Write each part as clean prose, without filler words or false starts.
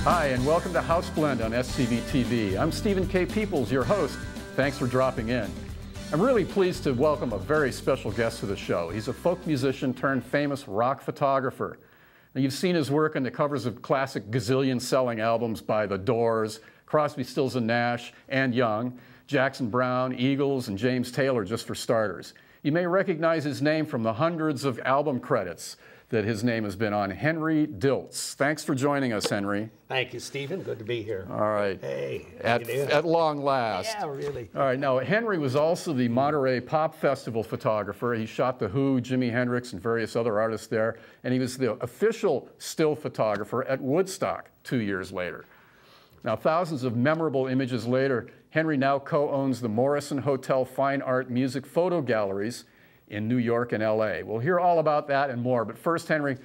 Hi, and welcome to House Blend on SCV TV. I'm Stephen K. Peoples, your host. Thanks for dropping in. I'm really pleased to welcome a very special guest to the show. He's a folk musician turned famous rock photographer. Now, you've seen his work on the covers of classic gazillion-selling albums by The Doors, Crosby, Stills and Nash, and Young, Jackson Browne, Eagles, and James Taylor, just for starters. You may recognize his name from the hundreds of album credits that his name has been on. Henry Diltz. Thanks for joining us, Henry. Thank you, Stephen. Good to be here. All right. Hey, at long last. Yeah, really. All right. Now, Henry was also the Monterey Pop Festival photographer. He shot The Who, Jimi Hendrix, and various other artists there. And he was the official still photographer at Woodstock 2 years later. Now, thousands of memorable images later, Henry now co-owns the Morrison Hotel Fine Art Music Photo Galleries in New York and LA. We'll hear all about that and more. But first, Henry,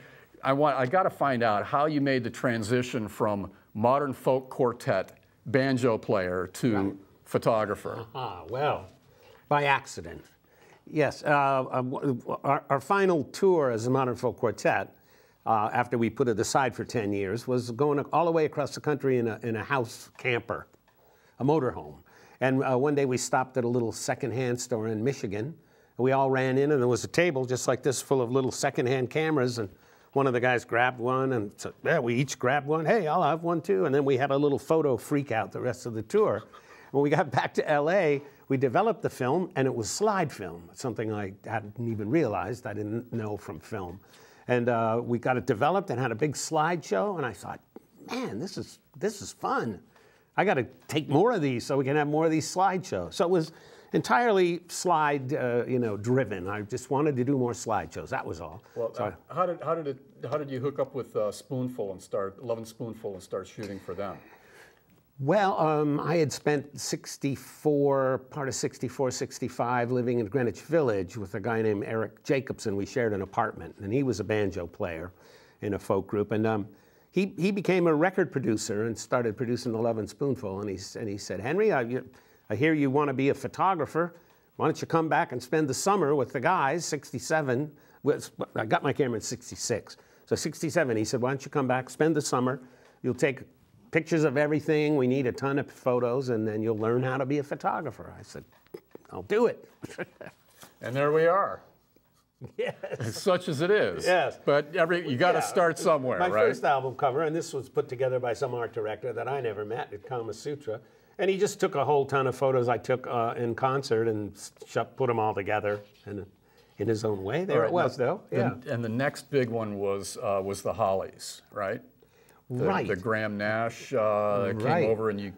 I got to find out how you made the transition from modern folk quartet banjo player to photographer. Well, by accident. Yes, our final tour as a modern folk quartet, after we put it aside for 10 years, was going all the way across the country in a house camper, a motorhome. And one day we stopped at a little secondhand store in Michigan. We all ran in, and there was a table just like this full of little secondhand cameras, and one of the guys grabbed one, and so, yeah, we each grabbed one. Hey, I'll have one too. And then we had a little photo freak out the rest of the tour. When we got back to LA, we developed the film, and it was slide film, something I hadn't even realized. I didn't know from film. And we got it developed and had a big slideshow, and I thought, man, this is fun. I got to take more of these so we can have more of these slideshows. So it was entirely slide, driven. I just wanted to do more slideshows. That was all. Well, so how did you hook up with Spoonful and start Love and Spoonful and start shooting for them? Well, I had spent part of 64, 65 living in Greenwich Village with a guy named Eric Jacobson. We shared an apartment, and he was a banjo player in a folk group. And he became a record producer and started producing the Love and Spoonful. And he said, Henry, I hear you want to be a photographer. Why don't you come back and spend the summer with the guys, 67. I got my camera in 66. So 67, he said, why don't you come back, spend the summer. You'll take pictures of everything. We need a ton of photos, and then you'll learn how to be a photographer. I said, I'll do it. And there we are. Yes. Such as it is. Yes. But you got to start somewhere, my right? My first album cover, and this was put together by some art director that I never met at Kama Sutra. And he just took a whole ton of photos I took in concert and put them all together in his own way. There it was, though. Yeah. And the next big one was the Hollies, right? Right. The Graham Nash came over and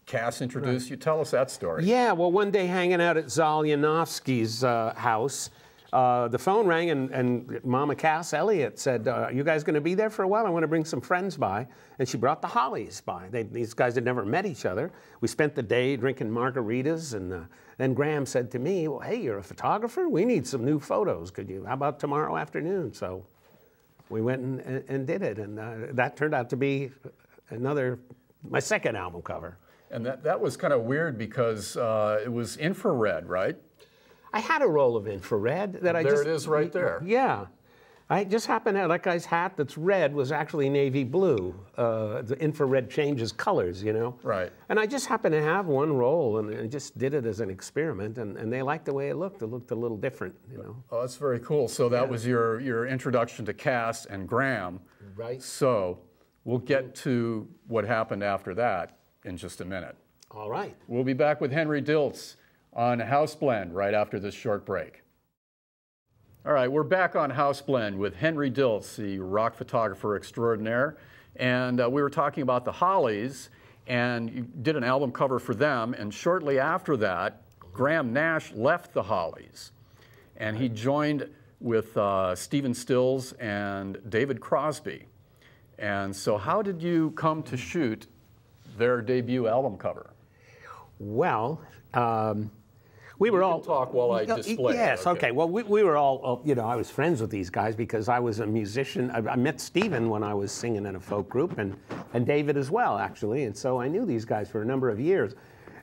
Cass introduced you. Tell us that story. Yeah, well, one day hanging out at Zalyanovsky's house, the phone rang and Mama Cass Elliott said, are you guys going to be there for a while? I want to bring some friends by. And she brought the Hollies by. These guys had never met each other. We spent the day drinking margaritas, and then Graham said to me, well, hey, you're a photographer? We need some new photos. How about tomorrow afternoon? So we went and did it, and that turned out to be my second album cover. And that was kind of weird because it was infrared, right? I had a roll of infrared that There it is right there. Yeah. I just happened to have that guy's hat that's red was actually navy blue. The infrared changes colors, you know? Right. And I just happened to have one roll and just did it as an experiment, and they liked the way it looked. It looked a little different, you know? Oh, that's very cool. So that was your introduction to Cass and Graham. Right. So we'll get to what happened after that in just a minute. All right. We'll be back with Henry Diltz on House Blend right after this short break. All right, we're back on House Blend with Henry Diltz, the rock photographer extraordinaire. And we were talking about the Hollies, and you did an album cover for them. And shortly after that, Graham Nash left the Hollies. And he joined with Stephen Stills and David Crosby. And so how did you come to shoot their debut album cover? Well, we were all talk while I display. Yes, okay. Well, we were all, I was friends with these guys because I was a musician. I met Stephen when I was singing in a folk group, and David as well, actually. And so I knew these guys for a number of years.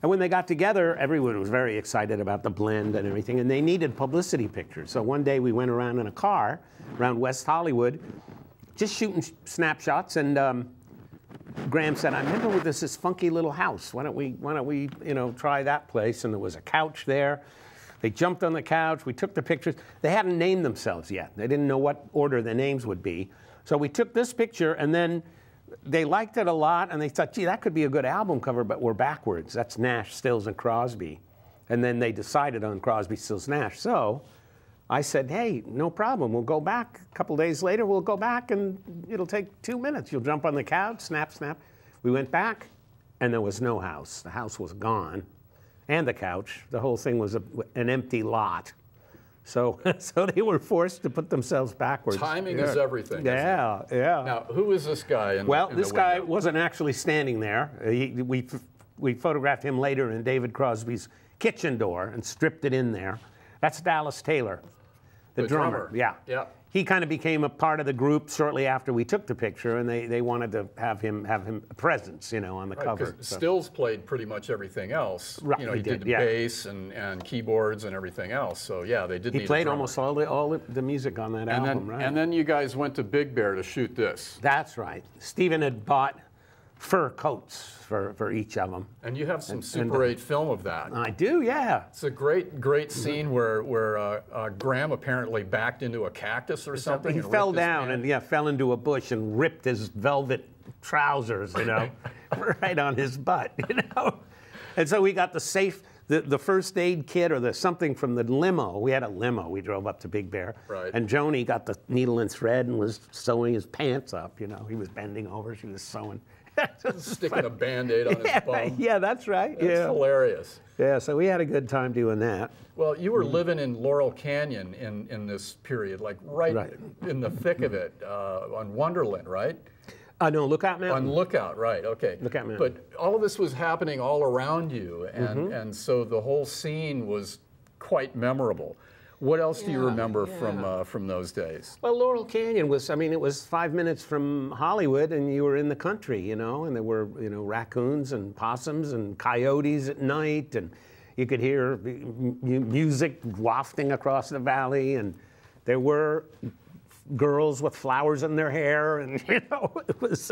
And when they got together, everyone was very excited about the blend and everything, and they needed publicity pictures. So one day we went around in a car around West Hollywood, just shooting snapshots, and Graham said, I remember with this funky little house. Why don't we, you know, try that place? And there was a couch there. They jumped on the couch. We took the pictures. They hadn't named themselves yet. They didn't know what order the names would be. So we took this picture, and then they liked it a lot, and they thought, gee, that could be a good album cover, but we're backwards. That's Nash, Stills, and Crosby. And then they decided on Crosby, Stills, Nash. So I said, hey, no problem. We'll go back. A couple days later, we'll go back, and it'll take 2 minutes. You'll jump on the couch, snap, snap. We went back, and there was no house. The house was gone, and the couch. The whole thing was an empty lot. So, so they were forced to put themselves backwards. Timing is everything. Yeah, yeah. Now, who is this guy? Well, this guy wasn't actually standing there. We photographed him later in David Crosby's kitchen door and stripped it in there. That's Dallas Taylor, the drummer. Yeah. Yeah. He kind of became a part of the group shortly after we took the picture, and they wanted to have him a presence, you know, on the cover. So. Stills played pretty much everything else. Right, you know, he did the bass and keyboards and everything else. So yeah, they did. He played almost all the music on that album, right? And then you guys went to Big Bear to shoot this. That's right. Stephen had bought fur coats for each of them. And you have some Super 8 film of that. I do, yeah. It's a great scene where Graham apparently backed into a cactus or something. He fell down and fell into a bush and ripped his velvet trousers, you know, right on his butt, you know. And so we got the first aid kit or something from the limo. We had a limo. We drove up to Big Bear. Right. And Joni got the needle and thread and was sewing his pants up, you know. He was bending over. She was sewing. Sticking a Band-Aid on his bum. Yeah, that's right. It's hilarious. Yeah, so we had a good time doing that. Well, you were living in Laurel Canyon in this period, like right in the thick of it, on Wonderland, right? No, Lookout Mountain. On Lookout, right, okay. Lookout Mountain. But all of this was happening all around you, and so the whole scene was quite memorable. What else do you remember from those days? Well, Laurel Canyon was, I mean, it was 5 minutes from Hollywood, and you were in the country, you know, and there were, you know, raccoons and possums and coyotes at night, and you could hear music wafting across the valley, and there were girls with flowers in their hair, and, you know, it was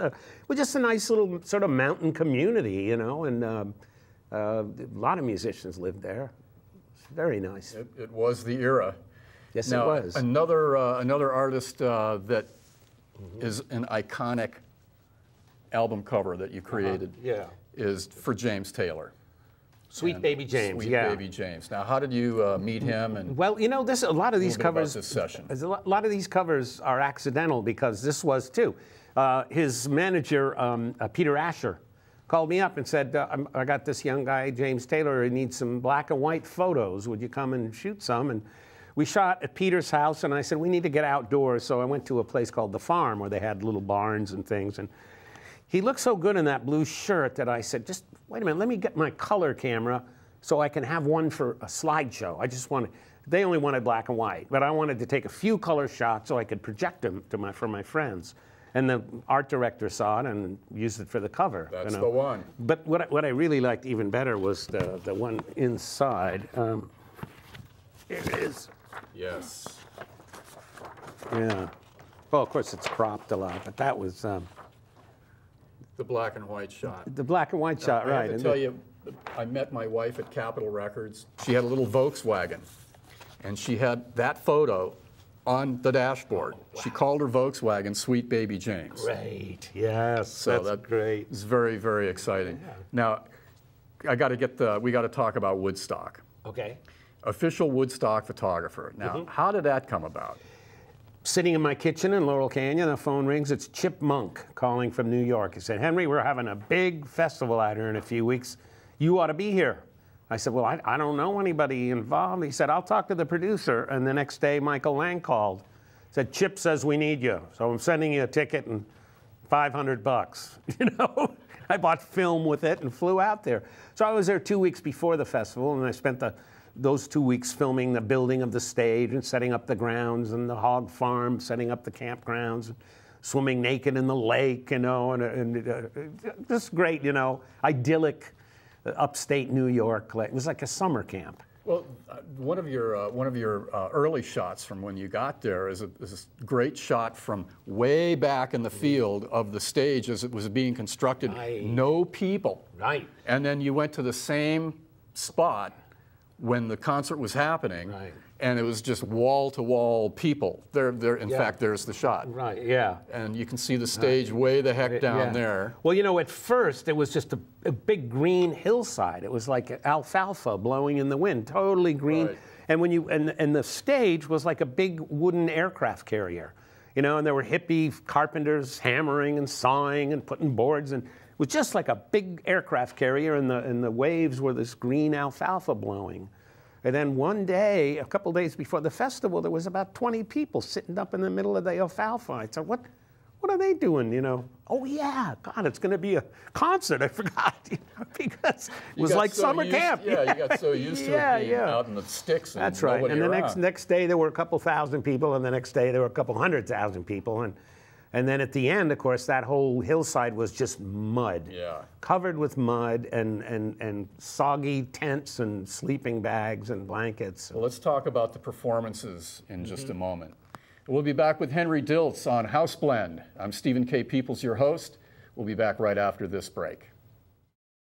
just a nice little sort of mountain community, you know, and a lot of musicians lived there. Very nice. It was the era. Yes, now, it was. Another artist that is an iconic album cover that you created is for James Taylor. Sweet Baby James. Sweet Baby James. Now, how did you meet him? And well, you know, a lot of these covers. This session. A lot of these covers are accidental because this was too. His manager, Peter Asher, called me up and said, I got this young guy, James Taylor, who needs some black and white photos. Would you come and shoot some? And we shot at Peter's house, and I said, we need to get outdoors. So I went to a place called The Farm, where they had little barns and things. And he looked so good in that blue shirt that I said, just wait a minute, let me get my color camera so I can have one for a slideshow. I just wanted, they only wanted black and white, but I wanted to take a few color shots so I could project them for my friends. And the art director saw it and used it for the cover. That's the one. But what I really liked even better was the one inside. Here it is. Yes. Yeah. Well, of course, it's cropped a lot, but that was... the black and white shot. The black and white shot, right. I have to tell you, I met my wife at Capitol Records. She had a little Volkswagen, and she had that photo on the dashboard. Oh, wow. She called her Volkswagen Sweet Baby James. Great, yes, so that's great. It's very, very exciting. Yeah. Now, we got to talk about Woodstock. Okay. Official Woodstock photographer. Now, how did that come about? Sitting in my kitchen in Laurel Canyon, the phone rings. It's Chip Monk calling from New York. He said, Henry, we're having a big festival out here in a few weeks. You ought to be here. I said, well, I don't know anybody involved. He said, I'll talk to the producer. And the next day, Michael Lang called. Said, Chip says we need you. So I'm sending you a ticket and $500. You know, I bought film with it and flew out there. So I was there 2 weeks before the festival, and I spent those 2 weeks filming the building of the stage and setting up the grounds and the hog farm, setting up the campgrounds, swimming naked in the lake, you know, and just great, you know, idyllic upstate New York. It was like a summer camp. Well, one of your early shots from when you got there is a great shot from way back in the field of the stage as it was being constructed. Right. No people. Right. And then you went to the same spot when the concert was happening. Right. And it was just wall-to-wall people. In fact, there's the shot. Right, yeah. And you can see the stage way the heck down there. Well, you know, at first, it was just a big green hillside. It was like alfalfa blowing in the wind, totally green. Right. And when you and the stage was like a big wooden aircraft carrier, you know, and there were hippie carpenters hammering and sawing and putting boards, and it was just like a big aircraft carrier, and the waves were this green alfalfa blowing. And then one day, a couple days before the festival, there was about 20 people sitting up in the middle of the alfalfa. I said, what are they doing, you know? Oh, yeah, God, it's going to be a concert. I forgot, you know, because it was like summer camp. Yeah, you got so used to it being out in the sticks and that's right. And the around. next day, there were a couple thousand people, and the next day, there were a couple 100,000 people. And then at the end, of course, that whole hillside was just mud. Yeah. Covered with mud and soggy tents and sleeping bags and blankets. Well, let's talk about the performances in just a moment. We'll be back with Henry Diltz on House Blend. I'm Stephen K. Peoples, your host. We'll be back right after this break.